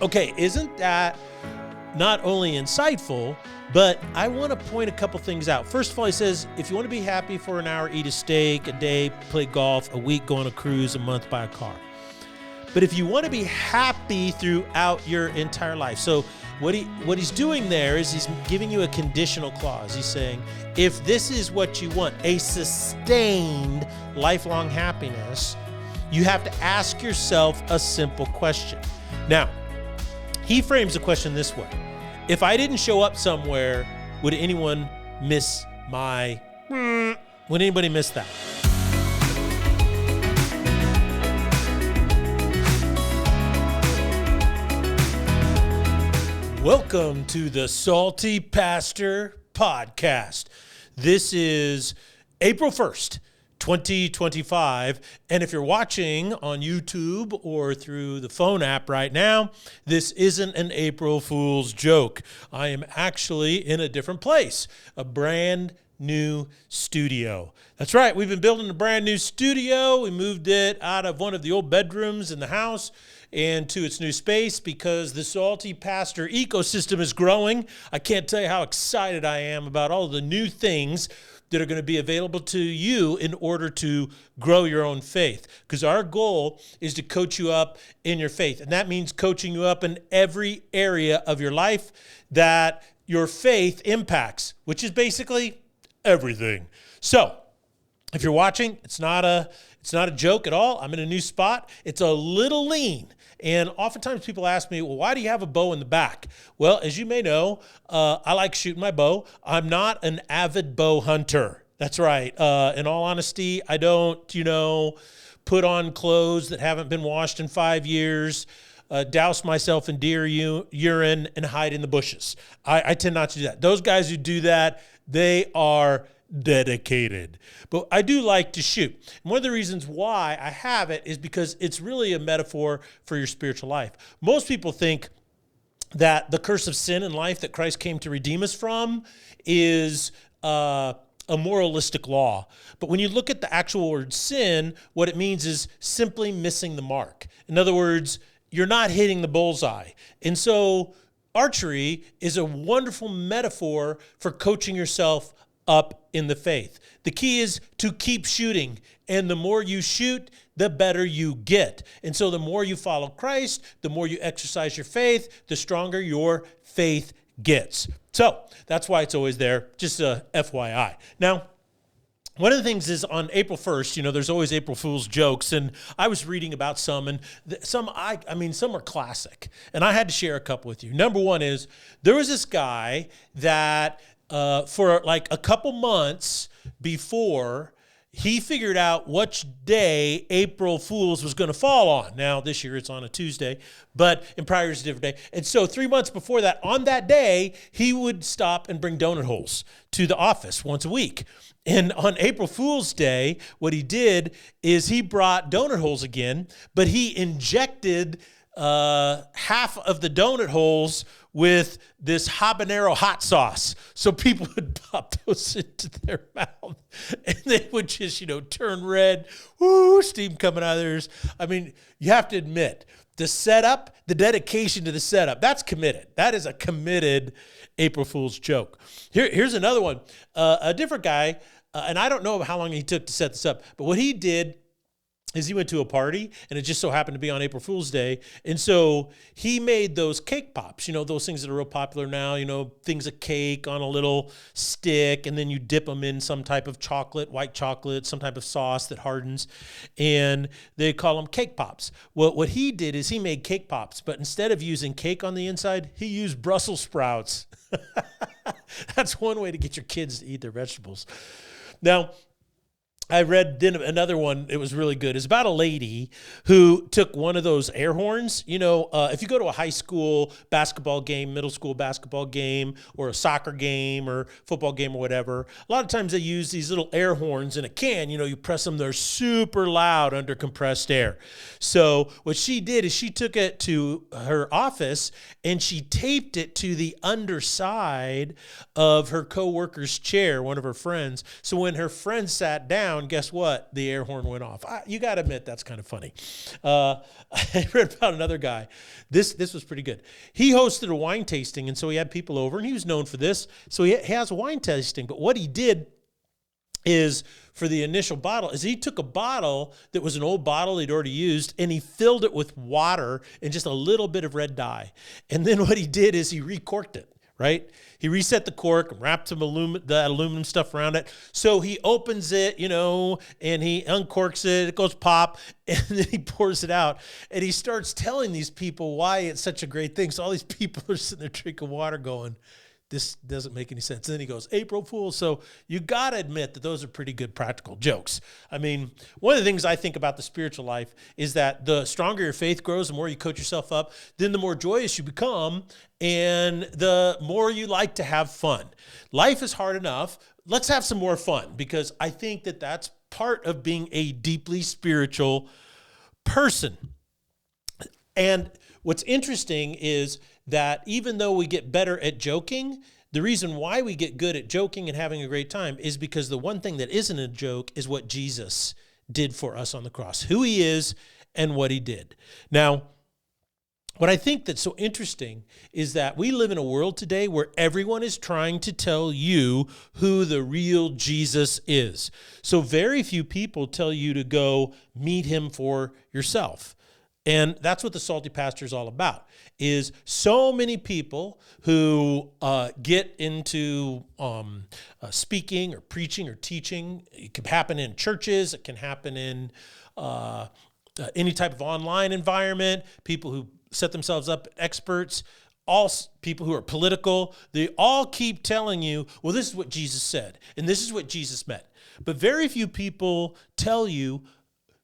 Okay, isn't that not only insightful, but I want to point a couple things out. First of all, he says, if you want to be happy for an hour, eat a steak, a day, play golf, a week, go on a cruise, a month, buy a car. But if you want to be happy throughout your entire life, so what he's doing there is he's giving you a conditional clause. He's saying, if this is what you want, a sustained lifelong happiness, you have to ask yourself a simple question. Now, he frames the question this way. If I didn't show up somewhere, would anyone miss my... Would anybody miss that? Welcome to the Salty Pastor Podcast. This is April 1st, 2025. And if you're watching on YouTube or through the phone app right now, this isn't an April Fool's joke. I am actually in a different place, a brand new studio. That's right. We've been building a brand new studio. We moved it out of one of the old bedrooms in the house and to its new space because the Salty Pastor ecosystem is growing. I can't tell you how excited I am about all the new things that are going to be available to you in order to grow your own faith. Because our goal is to coach you up in your faith. And that means coaching you up in every area of your life that your faith impacts, which is basically everything. So if you're watching, it's not a joke at all. I'm in a new spot. It's a little lean. And oftentimes people ask me, well, why do you have a bow in the back? Well, as you may know, I like shooting my bow. I'm not an avid bow hunter. That's right. In all honesty, I don't, put on clothes that haven't been washed in 5 years, douse myself in deer urine, and hide in the bushes. I tend not to do that. Those guys who do that, they are dedicated. But I do like to shoot. And one of the reasons why I have it is because it's really a metaphor for your spiritual life. Most people think that the curse of sin in life that Christ came to redeem us from is a moralistic law. But when you look at the actual word sin, what it means is simply missing the mark. In other words, you're not hitting the bullseye. And so archery is a wonderful metaphor for coaching yourself up in the faith. The key is to keep shooting. And the more you shoot, the better you get. And so the more you follow Christ, the more you exercise your faith, the stronger your faith gets. So that's why it's always there, just a FYI. Now, one of the things is on April 1st, there's always April Fool's jokes, and I was reading about some, and some are classic, and I had to share a couple with you. Number one is, there was this guy that for like a couple months before, he figured out which day April Fool's was going to fall on. Now, this year it's on a Tuesday, but in prior years, it's a different day. And so 3 months before that, on that day, he would stop and bring donut holes to the office once a week. And on April Fool's Day, what he did is he brought donut holes again, but he injected half of the donut holes with this habanero hot sauce. So people would pop those into their mouth and they would just, turn red, steam coming out of theirs. I mean, you have to admit, the setup, the dedication to the setup, that's committed. That is a committed April Fool's joke. Here's another one. A different guy, and I don't know how long he took to set this up, but what he did is he went to a party, and it just so happened to be on April Fool's Day, and so he made those cake pops, those things that are real popular now, things of cake on a little stick, and then you dip them in some type of chocolate, white chocolate, some type of sauce that hardens, and they call them cake pops. Well, what he did is he made cake pops, but instead of using cake on the inside, he used Brussels sprouts. That's one way to get your kids to eat their vegetables. Now, I read then another one, it was really good. It's about a lady who took one of those air horns. If you go to a high school basketball game, middle school basketball game, or a soccer game or football game or whatever, a lot of times they use these little air horns in a can. You press them, they're super loud under compressed air. So what she did is she took it to her office and she taped it to the underside of her coworker's chair, one of her friends. So when her friend sat down, down, guess what? The air horn went off. You got to admit, that's kind of funny. I read about another guy. This was pretty good. He hosted a wine tasting, and so he had people over, and he was known for this. So he has a wine tasting. But what he did is, for the initial bottle, is he took a bottle that was an old bottle he'd already used, and he filled it with water and just a little bit of red dye. And then what he did is he recorked it, right? He reset the cork and wrapped some aluminum stuff around it. So he opens it, and he uncorks it. It goes pop, and then he pours it out. And he starts telling these people why it's such a great thing. So all these people are sitting there drinking water going, this doesn't make any sense. And then he goes, April Fool's. So you got to admit that those are pretty good practical jokes. I mean, one of the things I think about the spiritual life is that the stronger your faith grows, the more you coach yourself up, then the more joyous you become, and the more you like to have fun. Life is hard enough. Let's have some more fun, because I think that that's part of being a deeply spiritual person. And what's interesting is that even though we get better at joking, the reason why we get good at joking and having a great time is because the one thing that isn't a joke is what Jesus did for us on the cross, who he is and what he did. Now, what I think that's so interesting is that we live in a world today where everyone is trying to tell you who the real Jesus is. So very few people tell you to go meet him for yourself. And that's what the Salty Pastor is all about, is so many people who get into speaking or preaching or teaching. It can happen in churches. It can happen in any type of online environment, people who set themselves up experts, all people who are political. They all keep telling you, well, this is what Jesus said, and this is what Jesus meant. But very few people tell you,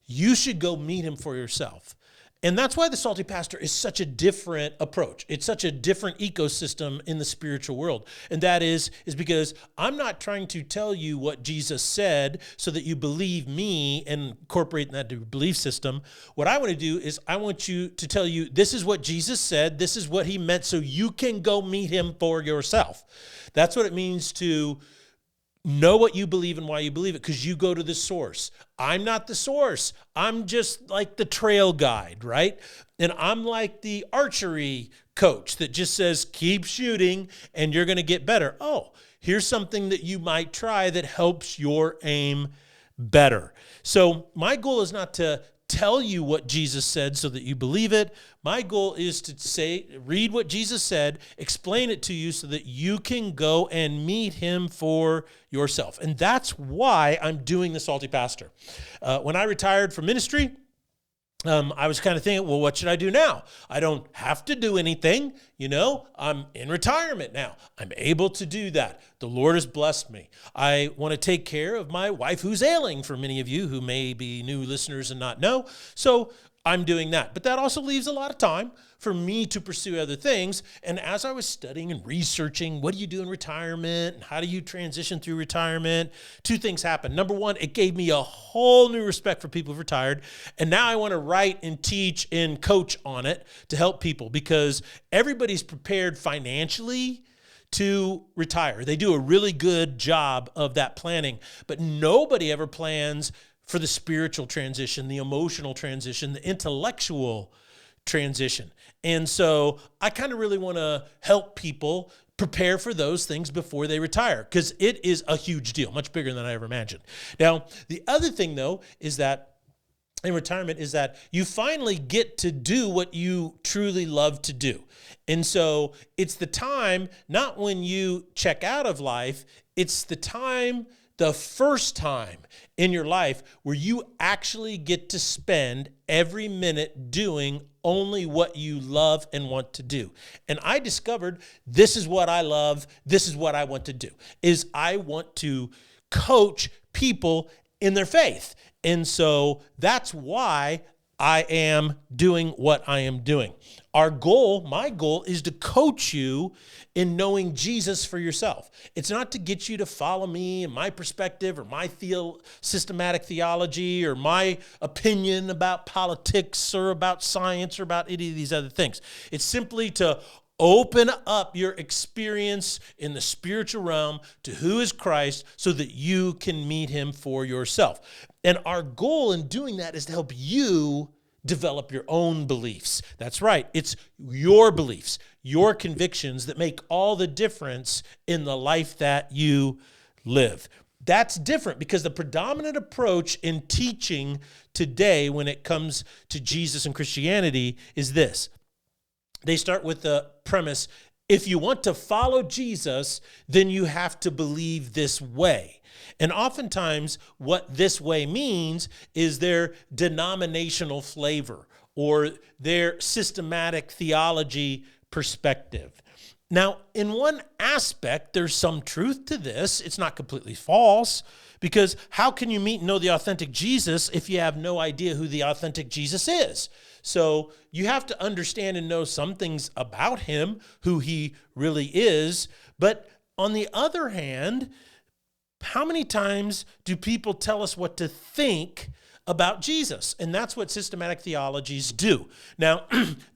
you should go meet him for yourself. And that's why the Salty Pastor is such a different approach. It's such a different ecosystem in the spiritual world. And that is because I'm not trying to tell you what Jesus said so that you believe me and incorporate that to your belief system. What I want to do is I want you to tell you, this is what Jesus said, this is what he meant, so you can go meet him for yourself. That's what it means to know what you believe and why you believe it, because you go to the source. I'm not the source. I'm just like the trail guide, right? And I'm like the archery coach that just says, keep shooting and you're going to get better. Oh, here's something that you might try that helps your aim better. So my goal is not to tell you what Jesus said so that you believe it. My goal is to read what Jesus said, explain it to you so that you can go and meet him for yourself. And that's why I'm doing the Salty Pastor. When I retired from ministry, I was kind of thinking, well, what should I do now? I don't have to do anything. I'm in retirement now. I'm able to do that. The Lord has blessed me. I want to take care of my wife who's ailing, for many of you who may be new listeners and not know. So I'm doing that. But that also leaves a lot of time for me to pursue other things. And as I was studying and researching, what do you do in retirement? And how do you transition through retirement? Two things happened. Number one, it gave me a whole new respect for people who've retired. And now I want to write and teach and coach on it to help people, because everybody's prepared financially to retire. They do a really good job of that planning, but nobody ever plans for the spiritual transition, the emotional transition, the intellectual transition. And so I kind of really want to help people prepare for those things before they retire, because it is a huge deal, much bigger than I ever imagined. Now, the other thing, though, is that in retirement is that you finally get to do what you truly love to do. And so it's the time, not when you check out of life, it's the time, the first time in your life where you actually get to spend every minute doing only what you love and want to do. And I discovered this is what I love, this is what I want to do, is I want to coach people in their faith. And so that's why I am doing what I am doing. My goal is to coach you in knowing Jesus for yourself. It's not to get you to follow me and my perspective or my systematic theology or my opinion about politics or about science or about any of these other things. It's simply to Open up your experience in the spiritual realm to who is Christ so that you can meet him for yourself. And our goal in doing that is to help you develop your own beliefs. That's right. It's your beliefs, your convictions that make all the difference in the life that you live. That's different because the predominant approach in teaching today when it comes to Jesus and Christianity is this. They start with the premise, if you want to follow Jesus, then you have to believe this way. And oftentimes what this way means is their denominational flavor or their systematic theology perspective. Now, in one aspect, there's some truth to this. It's not completely false, because how can you meet and know the authentic Jesus if you have no idea who the authentic Jesus is? So you have to understand and know some things about him, who he really is. But on the other hand, how many times do people tell us what to think about Jesus? And that's what systematic theologies do. Now,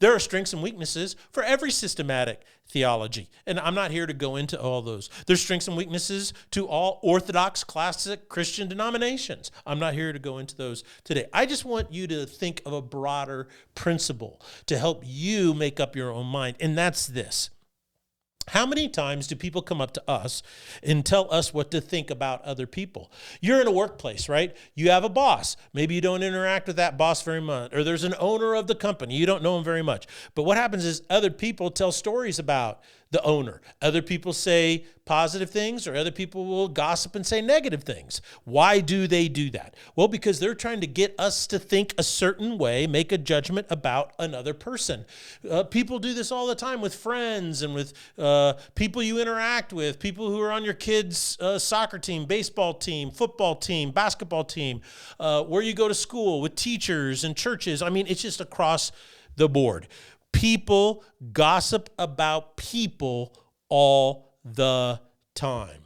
there are strengths and weaknesses for every systematic theology. And I'm not here to go into all those. There's strengths and weaknesses to all Orthodox classic Christian denominations. I'm not here to go into those today. I just want you to think of a broader principle to help you make up your own mind. And that's this. How many times do people come up to us and tell us what to think about other people? You're in a workplace, right? You have a boss. Maybe you don't interact with that boss very much. Or there's an owner of the company. You don't know him very much. But what happens is other people tell stories about the owner. Other people say positive things, or other people will gossip and say negative things. Why do they do that? Well, because they're trying to get us to think a certain way, make a judgment about another person. People do this all the time with friends and with people you interact with, people who are on your kids' soccer team, baseball team, football team, basketball team, where you go to school, with teachers and churches. I mean, it's just across the board. People gossip about people all the time.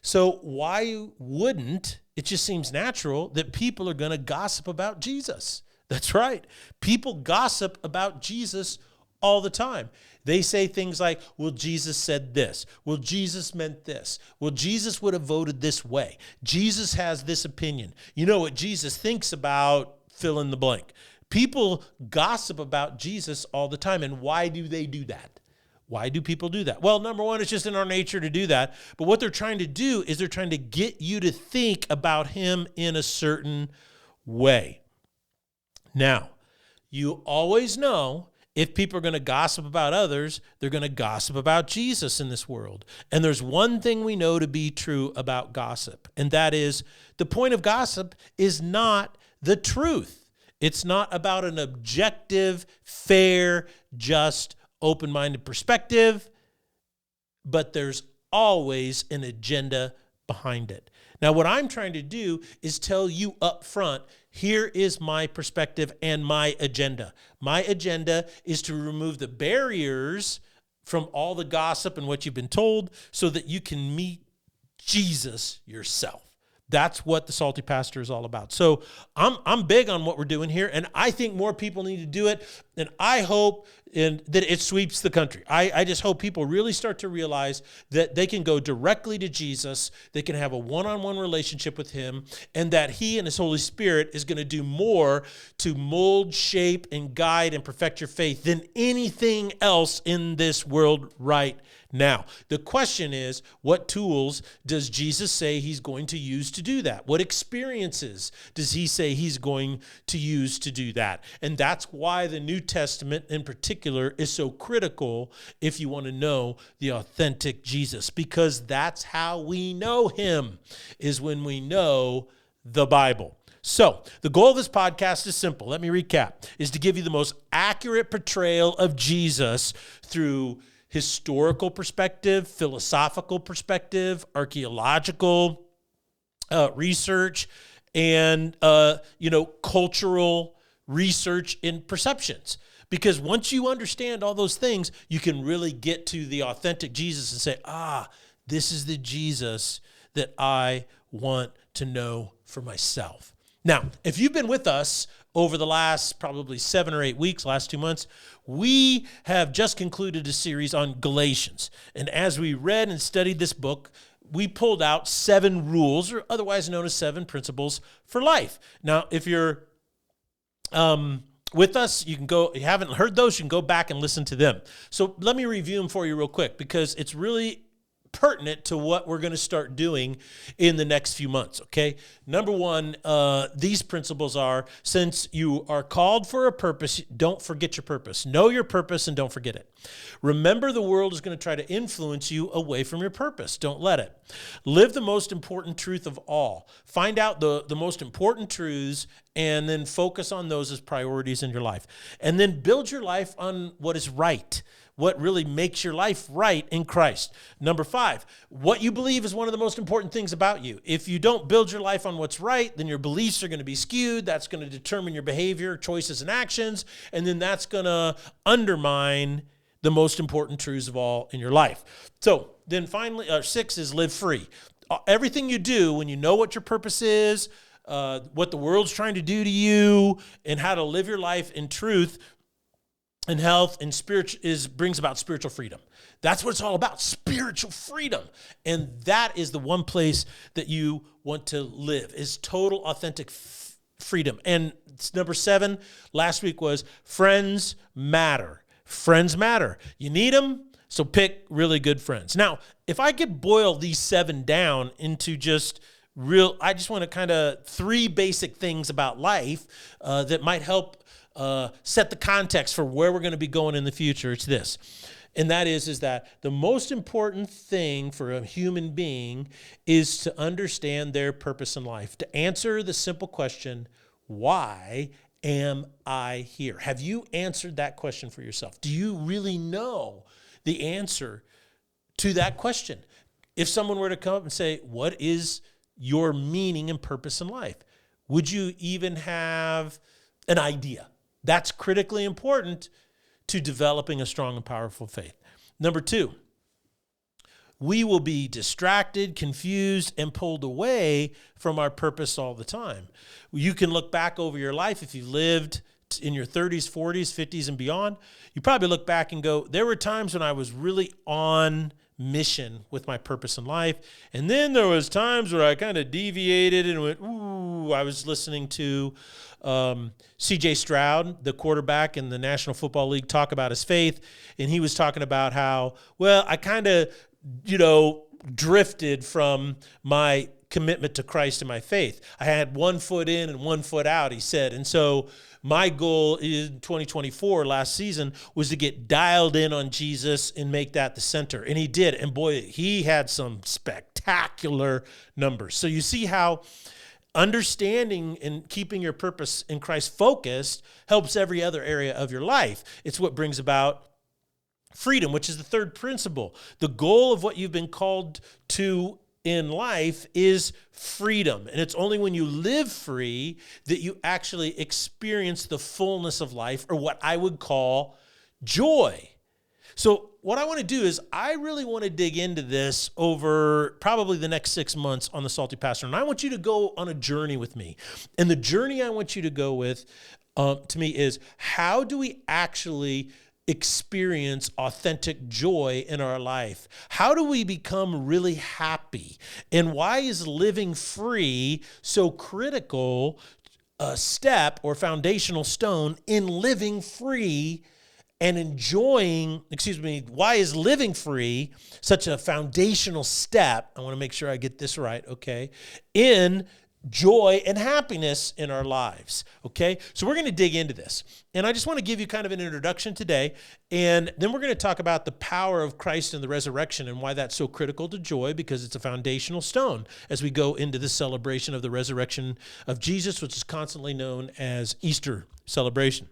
So why wouldn't, it just seems natural that people are going to gossip about Jesus. That's right. People gossip about Jesus all the time. They say things like, well, Jesus said this. Well, Jesus meant this. Well, Jesus would have voted this way. Jesus has this opinion. You know what Jesus thinks about fill in the blank. People gossip about Jesus all the time. And why do they do that? Why do people do that? Well, number one, it's just in our nature to do that. But what they're trying to do is they're trying to get you to think about him in a certain way. Now, you always know if people are going to gossip about others, they're going to gossip about Jesus in this world. And there's one thing we know to be true about gossip, and that is the point of gossip is not the truth. It's not about an objective, fair, just, open-minded perspective, but there's always an agenda behind it. Now, what I'm trying to do is tell you up front, here is my perspective and my agenda. My agenda is to remove the barriers from all the gossip and what you've been told so that you can meet Jesus yourself. That's what the Salty Pastor is all about. So I'm big on what we're doing here, and I think more people need to do it, and I hope that it sweeps the country. I just hope people really start to realize that they can go directly to Jesus, they can have a one-on-one relationship with him, and that he and his Holy Spirit is going to do more to mold, shape, and guide and perfect your faith than anything else in this world right now. The question is, what tools does Jesus say he's going to use to do that? What experiences does he say he's going to use to do that? And that's why the New Testament in particular is so critical if you want to know the authentic Jesus, because that's how we know him, is when we know the Bible. So the goal of this podcast is simple. Let me recap, is to give you the most accurate portrayal of Jesus through historical perspective, philosophical perspective, archaeological research, and cultural research and perceptions. Because once you understand all those things, you can really get to the authentic Jesus and say, this is the Jesus that I want to know for myself. Now, if you've been with us over the last probably 7 or 8 weeks, last 2 months, we have just concluded a series on Galatians. And as we read and studied this book, we pulled out 7 rules, or otherwise known as 7 principles for life. Now, if you're with us, you can go, if you haven't heard those, you can go back and listen to them. So let me review them for you real quick, because it's really pertinent to what we're going to start doing in the next few months, okay? Number 1, these principles are, since you are called for a purpose, don't forget your purpose. Know your purpose and don't forget it. Remember, the world is going to try to influence you away from your purpose. Don't let it. Live the most important truth of all. Find out the most important truths and then focus on those as priorities in your life. And then build your life on what is right, what really makes your life right in Christ. Number 5, what you believe is one of the most important things about you. If you don't build your life on what's right, then your beliefs are going to be skewed. That's going to determine your behavior, choices, and actions. And then that's going to undermine the most important truths of all in your life. So then finally, 6 is live free. Everything you do, when you know what your purpose is, what the world's trying to do to you, and how to live your life in truth and health and brings about spiritual freedom. That's what it's all about, spiritual freedom. And that is the one place that you want to live, is total, authentic freedom. And number 7, last week, was friends matter. Friends matter. You need them, so pick really good friends. Now, if I could boil these 7 down into I just want to kind of 3 basic things about life that might help set the context for where we're going to be going in the future. It's this. And that is that the most important thing for a human being is to understand their purpose in life, to answer the simple question, why am I here? Have you answered that question for yourself? Do you really know the answer to that question? If someone were to come up and say, what is your meaning and purpose in life? Would you even have an idea? That's critically important to developing a strong and powerful faith. Number 2, we will be distracted, confused, and pulled away from our purpose all the time. You can look back over your life if you lived in your 30s, 40s, 50s, and beyond. You probably look back and go, there were times when I was really on mission with my purpose in life. And then there was times where I kind of deviated and went, ooh, I was listening to C.J. Stroud, the quarterback in the National Football League, talk about his faith. And he was talking about how, well, I kind of, drifted from my commitment to Christ and my faith. I had 1 foot in and 1 foot out, he said. And so my goal in 2024, last season, was to get dialed in on Jesus and make that the center. And he did. And boy, he had some spectacular numbers. So you see how understanding and keeping your purpose in Christ focused helps every other area of your life. It's what brings about freedom, which is the 3rd principle. The goal of what you've been called to in life is freedom. And it's only when you live free that you actually experience the fullness of life, or what I would call joy. So what I want to do is I really want to dig into this over probably the next 6 months on the Salty Pastor. And I want you to go on a journey with me. And the journey I want you to go with, to me, is how do we actually experience authentic joy in our life? How do we become really happy? And why is living free so critical a step or foundational stone in living free and enjoying, why is living free such a foundational step? I want to make sure I get this right, okay, in joy and happiness in our lives, okay? So we're going to dig into this. And I just want to give you kind of an introduction today, and then we're going to talk about the power of Christ and the resurrection and why that's so critical to joy, because it's a foundational stone as we go into the celebration of the resurrection of Jesus, which is constantly known as Easter celebration.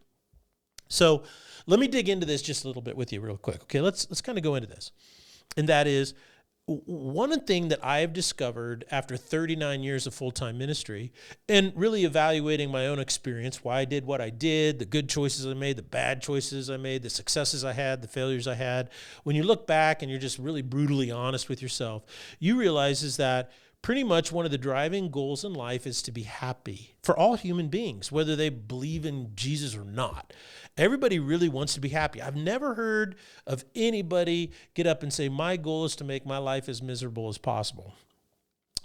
So let me dig into this just a little bit with you real quick, okay? Let's kind of go into this. And that is, one thing that I have discovered after 39 years of full-time ministry and really evaluating my own experience, why I did what I did, the good choices I made, the bad choices I made, the successes I had, the failures I had. When you look back and you're just really brutally honest with yourself, you realize is that pretty much one of the driving goals in life is to be happy for all human beings, whether they believe in Jesus or not. Everybody really wants to be happy. I've never heard of anybody get up and say, my goal is to make my life as miserable as possible.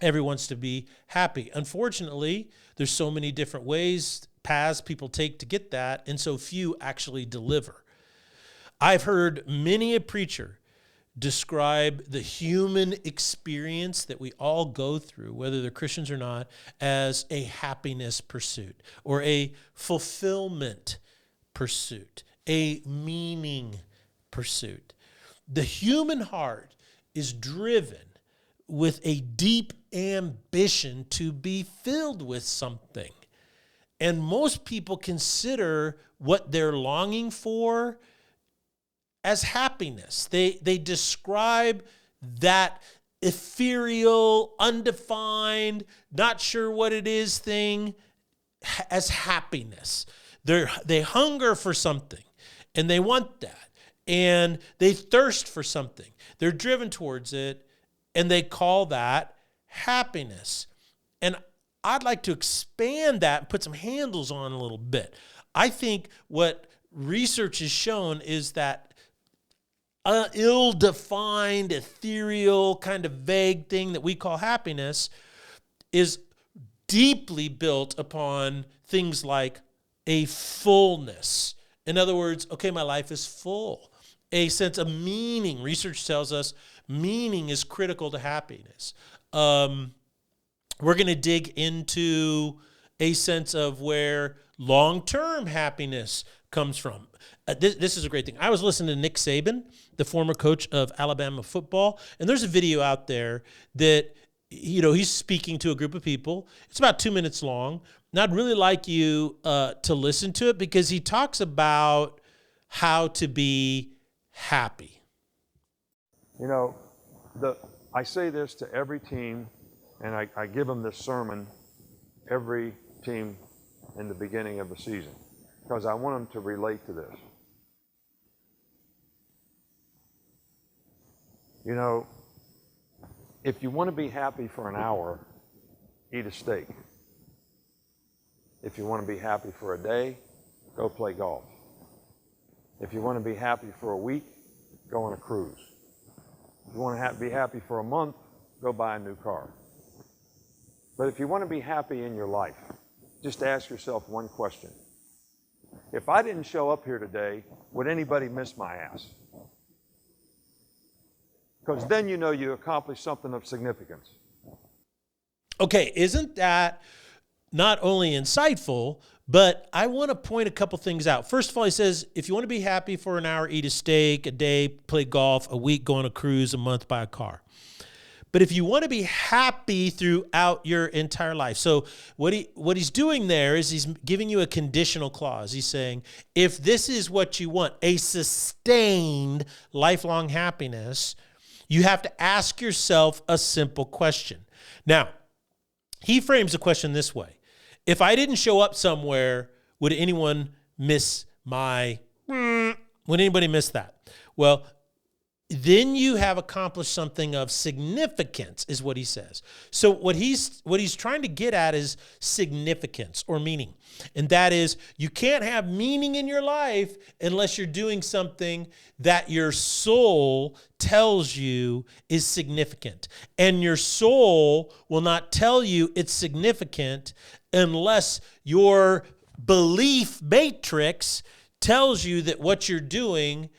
Everyone wants to be happy. Unfortunately, there's so many different ways, paths people take to get that, and so few actually deliver. I've heard many a preacher describe the human experience that we all go through, whether they're Christians or not, as a happiness pursuit or a fulfillment pursuit, a meaning pursuit. The human heart is driven with a deep ambition to be filled with something. And most people consider what they're longing for as happiness. They describe that ethereal, undefined, not sure what it is thing as happiness. They hunger for something, and they want that, and they thirst for something. They're driven towards it, and they call that happiness. And I'd like to expand that and put some handles on a little bit. I think what research has shown is that ill-defined, ethereal, kind of vague thing that we call happiness is deeply built upon things like a fullness. In other words, okay, my life is full. A sense of meaning. Research tells us meaning is critical to happiness. We're going to dig into a sense of where long-term happiness comes from. This is a great thing. I was listening to Nick Saban, the former coach of Alabama football, and there's a video out there that, he's speaking to a group of people. It's about 2 minutes long, and I'd really like you to listen to it because he talks about how to be happy. I say this to every team, and I give them this sermon every team in the beginning of the season because I want them to relate to this. If you want to be happy for an hour, eat a steak. If you want to be happy for a day, go play golf. If you want to be happy for a week, go on a cruise. If you want to be happy for a month, go buy a new car. But if you want to be happy in your life, just ask yourself one question. If I didn't show up here today, would anybody miss my ass? Because then you accomplished something of significance. Okay, isn't that not only insightful, but I want to point a couple things out. First of all, he says, if you want to be happy for an hour, eat a steak, a day, play golf, a week, go on a cruise, a month, buy a car. But if you want to be happy throughout your entire life, so what he's doing there is he's giving you a conditional clause. He's saying, if this is what you want, a sustained lifelong happiness, you have to ask yourself a simple question. Now, he frames the question this way. If I didn't show up somewhere, would anybody miss that? Well, then you have accomplished something of significance, is what he says. So what he's trying to get at is significance or meaning. And that is, you can't have meaning in your life unless you're doing something that your soul tells you is significant. And your soul will not tell you it's significant unless your belief matrix tells you that what you're doing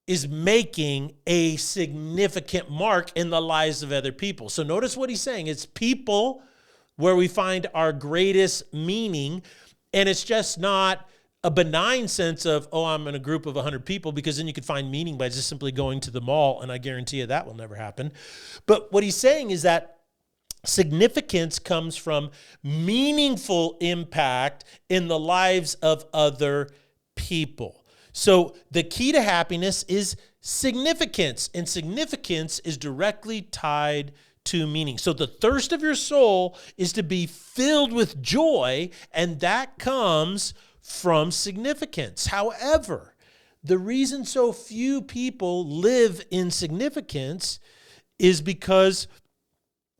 is making a significant mark in the lives of other people. So notice what he's saying. It's people where we find our greatest meaning, and it's just not a benign sense of, I'm in a group of 100 people, because then you could find meaning by just simply going to the mall, and I guarantee you that will never happen. But what he's saying is that significance comes from meaningful impact in the lives of other people. So the key to happiness is significance, and significance is directly tied to meaning. So the thirst of your soul is to be filled with joy, and that comes from significance. However, the reason so few people live in significance is because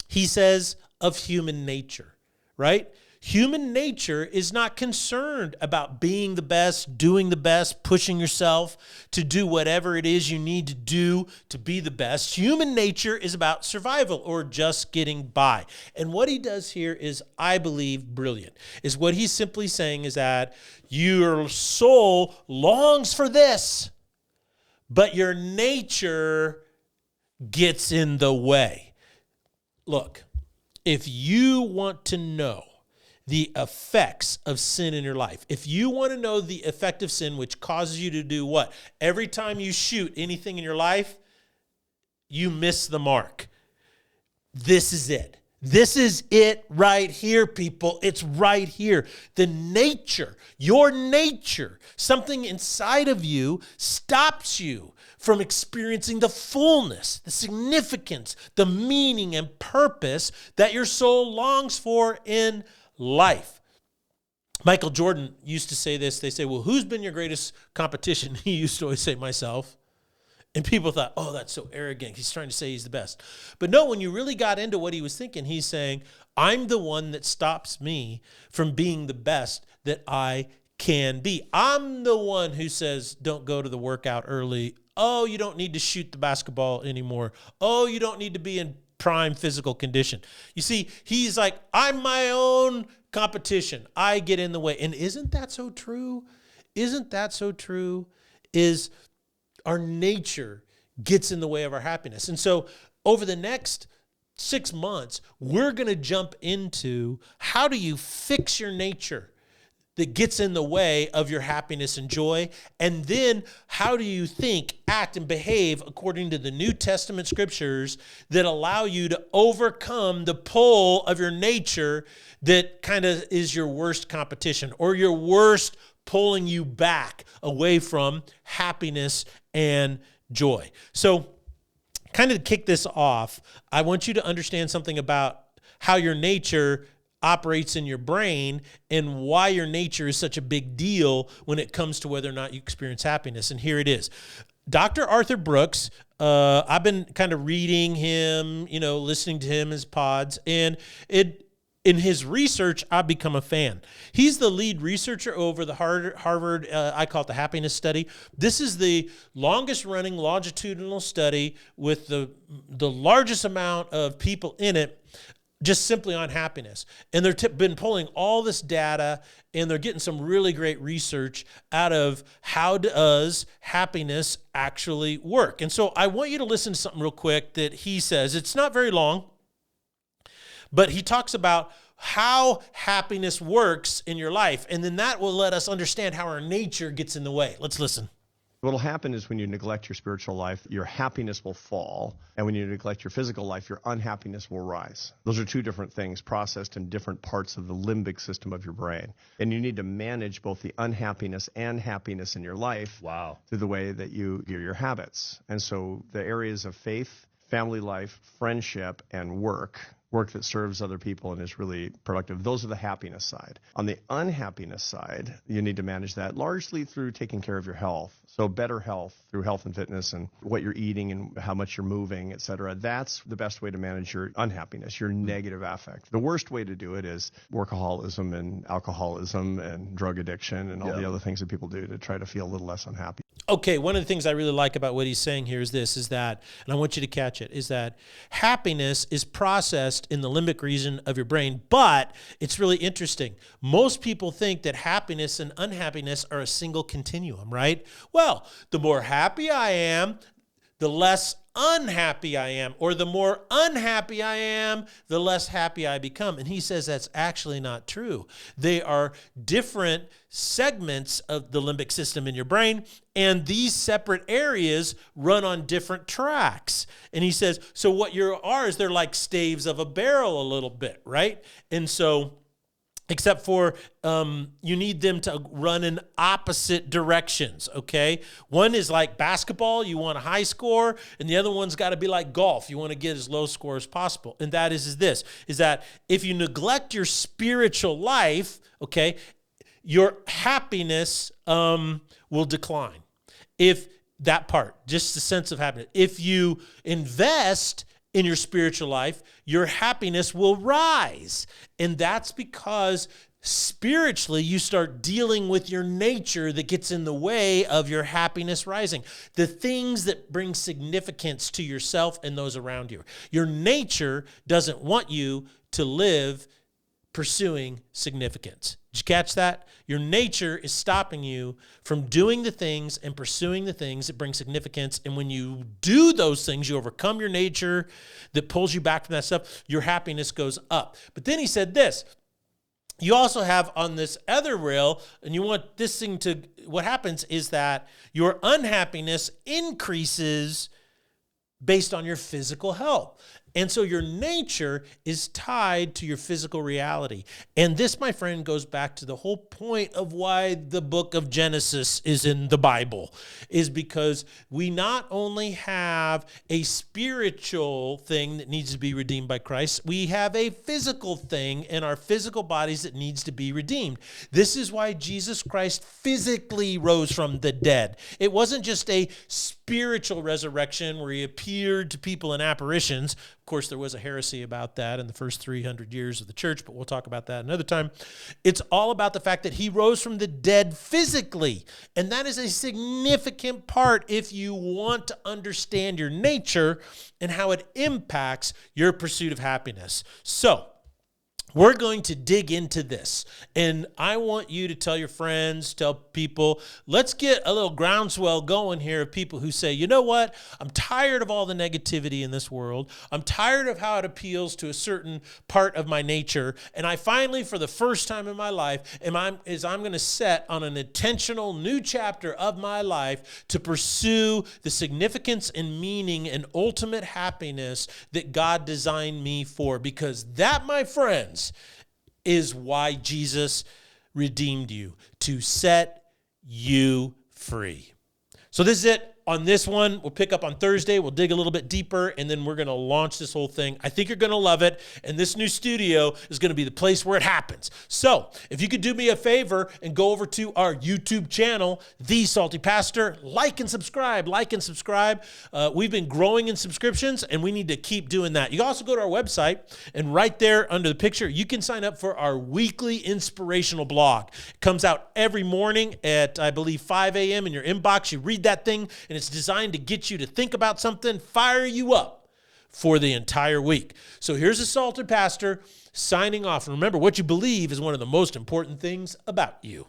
he says of human nature, right? Human nature is not concerned about being the best, doing the best, pushing yourself to do whatever it is you need to do to be the best. Human nature is about survival or just getting by. And what he does here is, I believe, brilliant. Is what he's simply saying is that your soul longs for this, but your nature gets in the way. Look, if you want to know the effects of sin in your life, if you want to know the effect of sin, which causes you to do what? Every time you shoot anything in your life, you miss the mark. This is it. This is it right here, people. It's right here. The nature, your nature, something inside of you stops you from experiencing the fullness, the significance, the meaning and purpose that your soul longs for in life. Michael Jordan used to say this. They say, well, who's been your greatest competition? He used to always say, myself. And people thought, oh, that's so arrogant. He's trying to say he's the best. But no, when you really got into what he was thinking, he's saying, I'm the one that stops me from being the best that I can be. I'm the one who says, don't go to the workout early. Oh, you don't need to shoot the basketball anymore. Oh, you don't need to be in prime physical condition. You see, he's like, I'm my own competition. I get in the way. And isn't that so true? Isn't that so true? Is our nature gets in the way of our happiness. And so over the next 6 months, we're going to jump into how do you fix your nature that gets in the way of your happiness and joy? And then how do you think, act, and behave according to the New Testament scriptures that allow you to overcome the pull of your nature that kind of is your worst competition or your worst pulling you back away from happiness and joy? So kind of to kick this off, I want you to understand something about how your nature operates in your brain and why your nature is such a big deal when it comes to whether or not you experience happiness. And here it is. Dr. Arthur Brooks, I've been kind of reading him, listening to him, his pods, and in his research, I've become a fan. He's the lead researcher over the Harvard, I call it the happiness study. This is the longest running longitudinal study with the largest amount of people in it, just simply on happiness. And they've been pulling all this data, and they're getting some really great research out of how does happiness actually work. And so I want you to listen to something real quick that he says. It's not very long, but he talks about how happiness works in your life. And then that will let us understand how our nature gets in the way. Let's listen. What will happen is when you neglect your spiritual life, your happiness will fall. And when you neglect your physical life, your unhappiness will rise. Those are two different things processed in different parts of the limbic system of your brain. And you need to manage both the unhappiness and happiness in your life through the way that you gear your habits. And so the areas of faith, family life, friendship, and work that serves other people and is really productive. Those are the happiness side. On the unhappiness side, you need to manage that largely through taking care of your health. So better health through health and fitness and what you're eating and how much you're moving, et cetera. That's the best way to manage your unhappiness, your negative affect. The worst way to do it is workaholism and alcoholism and drug addiction and all the other things that people do to try to feel a little less unhappy. Okay, one of the things I really like about what he's saying here is that, and I want you to catch it, is that happiness is processed in the limbic region of your brain, but it's really interesting. Most people think that happiness and unhappiness are a single continuum, right? Well, the more happy I am, the less unhappy I am, or the more unhappy I am, the less happy I become. And he says that's actually not true. They are different segments of the limbic system in your brain, and these separate areas run on different tracks. And he says, so what you are is they're like staves of a barrel a little bit, right? And so except for you need them to run in opposite directions, okay? One is like basketball, you want a high score, and the other one's got to be like golf. You want to get as low score as possible. And that is that if you neglect your spiritual life, okay, your happiness will decline. If that part, just the sense of happiness. If you invest in your spiritual life, your happiness will rise. And that's because spiritually, you start dealing with your nature that gets in the way of your happiness rising. The things that bring significance to yourself and those around you. Your nature doesn't want you to live pursuing significance. Did you catch that? Your nature is stopping you from doing the things and pursuing the things that bring significance. And when you do those things, you overcome your nature that pulls you back from that stuff, your happiness goes up. But then he said this, you also have on this other rail, and you want this thing to, what happens is that your unhappiness increases based on your physical health. And so your nature is tied to your physical reality. And this, my friend, goes back to the whole point of why the book of Genesis is in the Bible, is because we not only have a spiritual thing that needs to be redeemed by Christ, we have a physical thing in our physical bodies that needs to be redeemed. This is why Jesus Christ physically rose from the dead. It wasn't just a spiritual resurrection where he appeared to people in apparitions. Of course, there was a heresy about that in the first 300 years of the church, but we'll talk about that another time. It's all about the fact that he rose from the dead physically. And that is a significant part if you want to understand your nature and how it impacts your pursuit of happiness. So, we're going to dig into this, and I want you to tell your friends, tell people, let's get a little groundswell going here of people who say, you know what, I'm tired of all the negativity in this world. I'm tired of how it appeals to a certain part of my nature, and I finally, for the first time in my life, I'm going to set on an intentional new chapter of my life to pursue the significance and meaning and ultimate happiness that God designed me for, because that, my friends, is why Jesus redeemed you, to set you free. So this is it on this one. We'll pick up on Thursday. We'll dig a little bit deeper, and then we're going to launch this whole thing. I think you're going to love it, and this new studio is going to be the place where it happens. So if you could do me a favor and go over to our YouTube channel, The Salty Pastor, like and subscribe. We've been growing in subscriptions, and we need to keep doing that. You can also go to our website, and right there under the picture, you can sign up for our weekly inspirational blog. It comes out every morning at, I believe, 5 a.m. in your inbox. You read that thing, and it's designed to get you to think about something, fire you up for the entire week. So here's a Salted Pastor signing off. And remember, what you believe is one of the most important things about you.